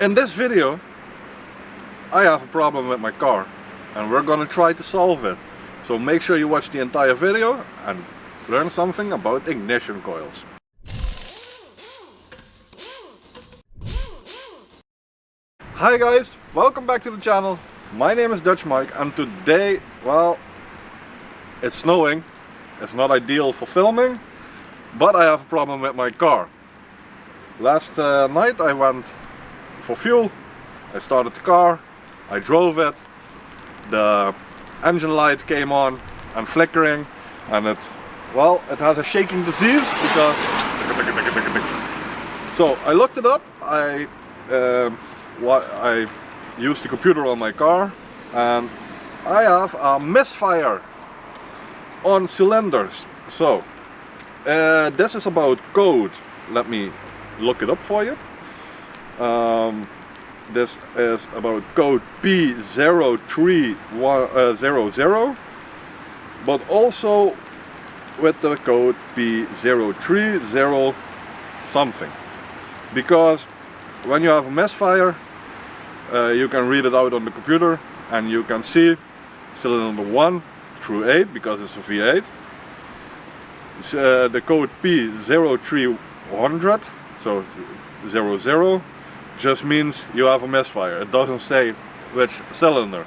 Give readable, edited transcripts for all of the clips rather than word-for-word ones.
In this video I have a problem with my car and we're gonna try to solve it. So make sure you watch the entire video and learn something about ignition coils. Hi guys, welcome back to the channel. My name is Dutch Mike and today, well, it's snowing. It's not ideal for filming, but I have a problem with my car. Last night I went for fuel. I started the car, I drove it, the engine light came on and flickering, and it has a shaking disease because... So I looked it up, I used the computer on my car, and I have a misfire on cylinders. So this is about code. Let me look it up for you. This is about code P0300, but also with the code P0300 something, because when you have a misfire you can read it out on the computer and you can see cylinder 1 through 8 because it's a V8. The code P0300, so 00, just means you have a misfire. It doesn't say which cylinder.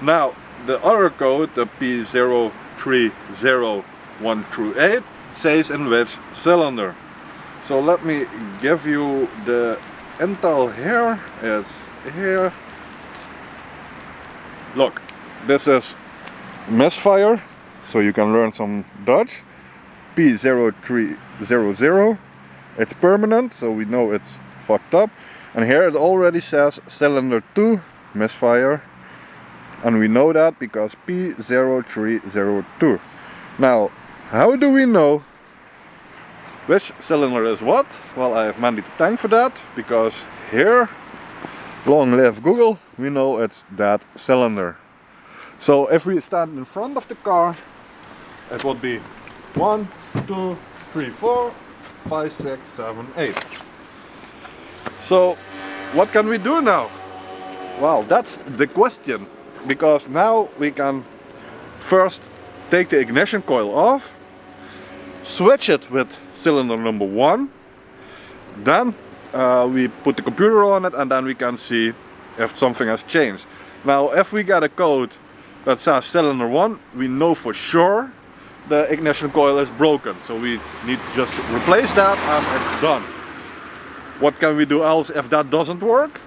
Now the other code, the P0301 through 8, says in which cylinder. So let me give you the intel here. It's here. Look, this is misfire, so you can learn some Dutch. P0300. It's permanent, so we know it's fucked up. And here it already says cylinder 2 misfire, and we know that because P0302. Now, how do we know which cylinder is what? Well, I have Mandy to thank for that, because here, long live Google, we know it's that cylinder. So if we stand in front of the car, it would be 1, 2, 3, 4, 5, 6, 7, 8. So what can we do now? Well, that's the question, because now we can first take the ignition coil off, switch it with cylinder number 1, then we put the computer on it, and then we can see if something has changed. Now if we get a code that says cylinder 1, we know for sure the ignition coil is broken, so we need to just replace that and it's done. What can we do else if that doesn't work?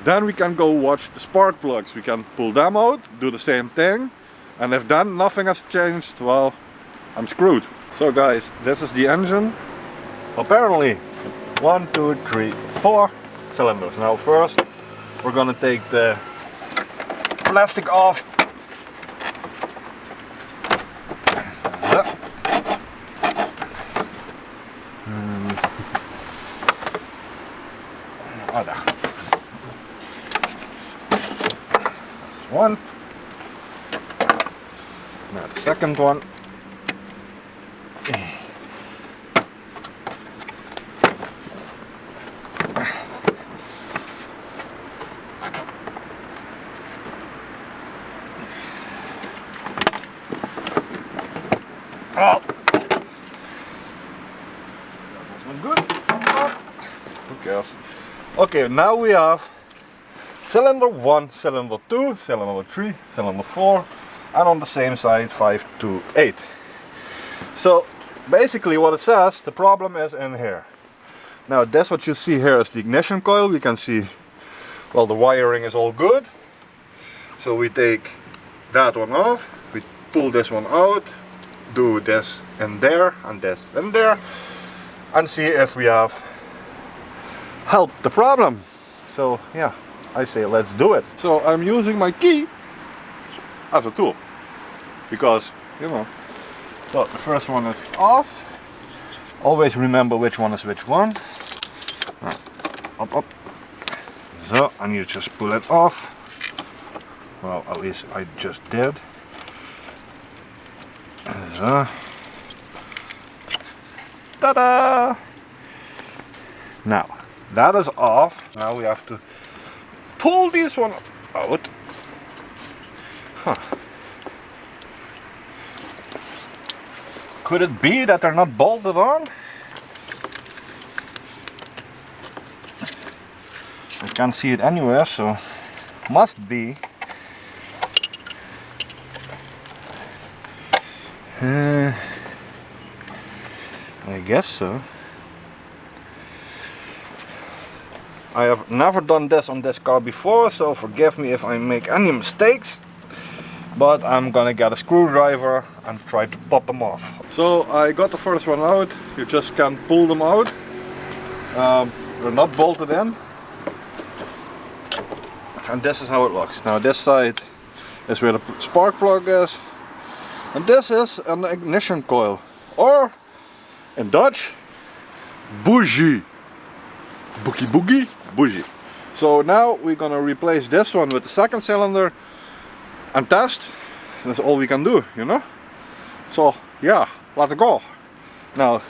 Then we can go watch the spark plugs. We can pull them out, do the same thing, and if then nothing has changed, well, I'm screwed. So guys, this is the engine. Apparently 1, 2, 3, 4 cylinders. Now first we're gonna take the plastic off. One. Now the second one. Oh. That was good. Who cares? Okay, now we have cylinder 1, cylinder 2, cylinder 3, cylinder 4, and on the same side 5 to 8. So basically what it says, the problem is in here. Now that's what you see here is the ignition coil. We can see, well, the wiring is all good. So we take that one off, we pull this one out, do this in there and this in there, and see if we have helped the problem. So yeah, I say let's do it. So I'm using my key as a tool, because, you know. So the first one is off. Always remember which one is which one. Up, up. So, and you just pull it off. Well, at least I just did. So. Ta-da! Now, that is off. Now we have to pull this one out. Huh. Could it be that they're not bolted on? I can't see it anywhere, so must be. I guess so. I have never done this on this car before, so forgive me if I make any mistakes. But I'm gonna get a screwdriver and try to pop them off. So I got the first one out. You just can't pull them out. They're not bolted in. And this is how it looks. Now this side is where the spark plug is. And this is an ignition coil. Or, in Dutch, bougie. Boogie boogie, bougie. So now we're gonna replace this one with the second cylinder and test. That's all we can do, you know. So yeah, let's go. Now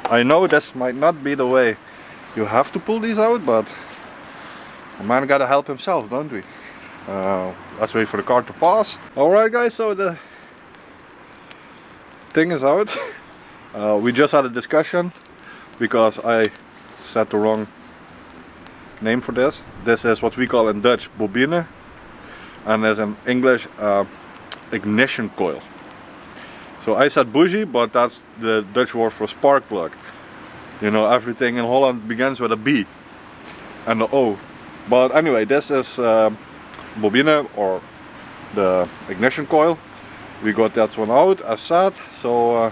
I know this might not be the way you have to pull these out, but a man gotta help himself, don't we? Let's wait for the car to pass. Alright guys, so the thing is out. We just had a discussion because I said the wrong name for this. This is what we call in Dutch bobine, and as in English ignition coil. So I said bougie, but that's the Dutch word for spark plug. You know, everything in Holland begins with a B and the O. But anyway, this is bobine, or the ignition coil. We got that one out as said, so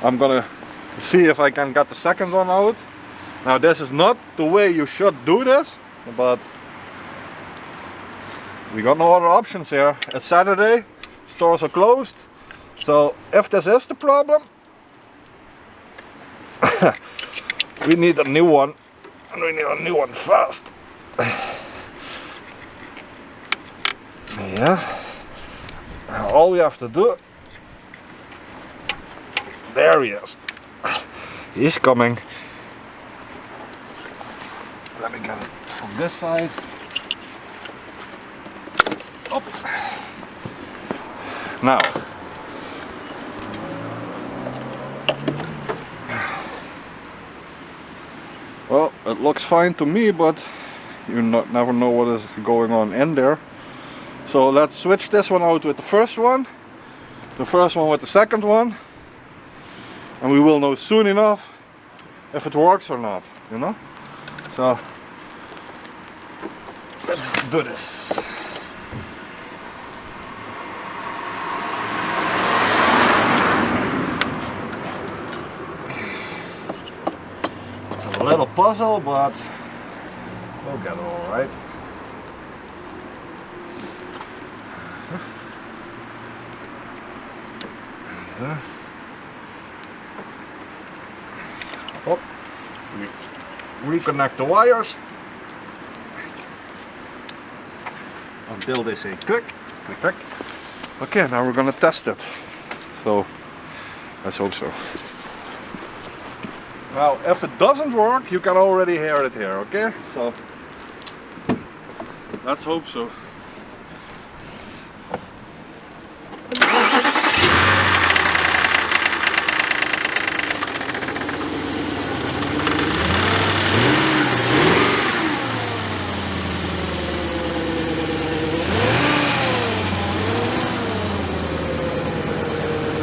I'm gonna see if I can get the second one out. Now this is not the way you should do this, but we got no other options here. It's Saturday, stores are closed, so if this is the problem, we need a new one, and we need a new one fast. Yeah, all we have to do, there he is, he's coming. Let me get it from this side. Up. Now, well, it looks fine to me, but you never know what is going on in there. So let's switch this one out with the first one with the second one, and we will know soon enough if it works or not, you know. So let's do this. It's a little puzzle, but we'll get it all right. Oh, we reconnect the wires until they say click, click, click. Okay, now we're gonna test it. So let's hope so. Now, if it doesn't work, you can already hear it here. Okay, so let's hope so.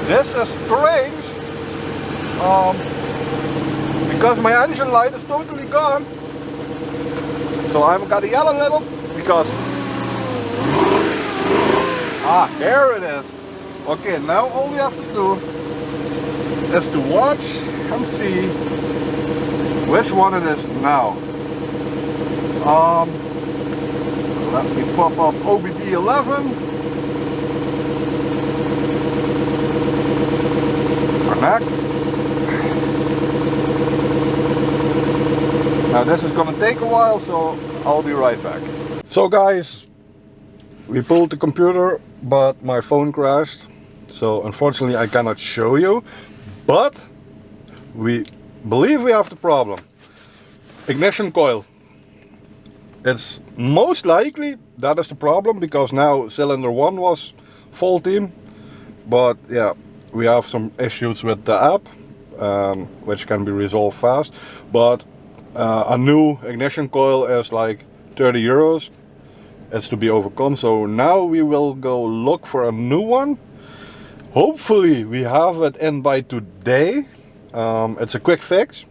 This is strange, because my engine light is totally gone. So I've got to yell a little because, there it is. Okay, now all we have to do is to watch and see which one it is now. Let me pop up OBD 11. Connect. Now this is gonna take a while, so I'll be right back. So guys, we pulled the computer, but my phone crashed. So unfortunately I cannot show you, but we believe we have the problem. Ignition coil. It's most likely that is the problem, because now cylinder 1 was faulty. But yeah, we have some issues with the app, which can be resolved fast. But a new ignition coil is like 30 euros. It's to be overcome. So now we will go look for a new one. Hopefully we have it in by today. It's a quick fix,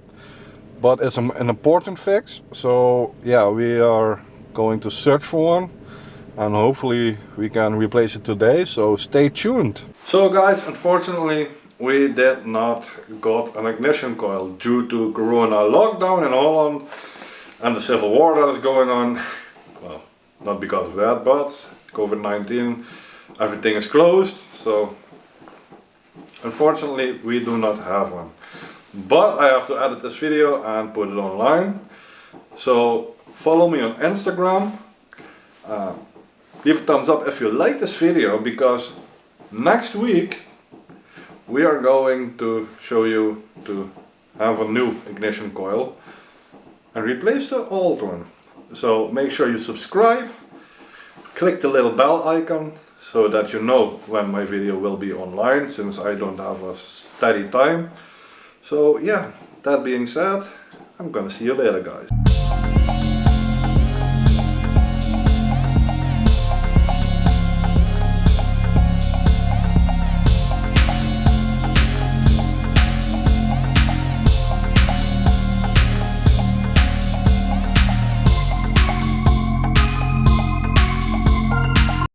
but it's an important fix. So yeah, we are going to search for one, and hopefully we can replace it today. So stay tuned. So guys, unfortunately we did not got an ignition coil due to Corona lockdown in Holland and the civil war that is going on. Well, not because of that, but COVID-19, everything is closed. So unfortunately we do not have one. But I have to edit this video and put it online. So follow me on Instagram. Leave a thumbs up if you like this video, because next week we are going to show you to have a new ignition coil and replace the old one. So make sure you subscribe, click the little bell icon so that you know when my video will be online, since I don't have a steady time. So yeah, that being said, I'm gonna see you later, guys.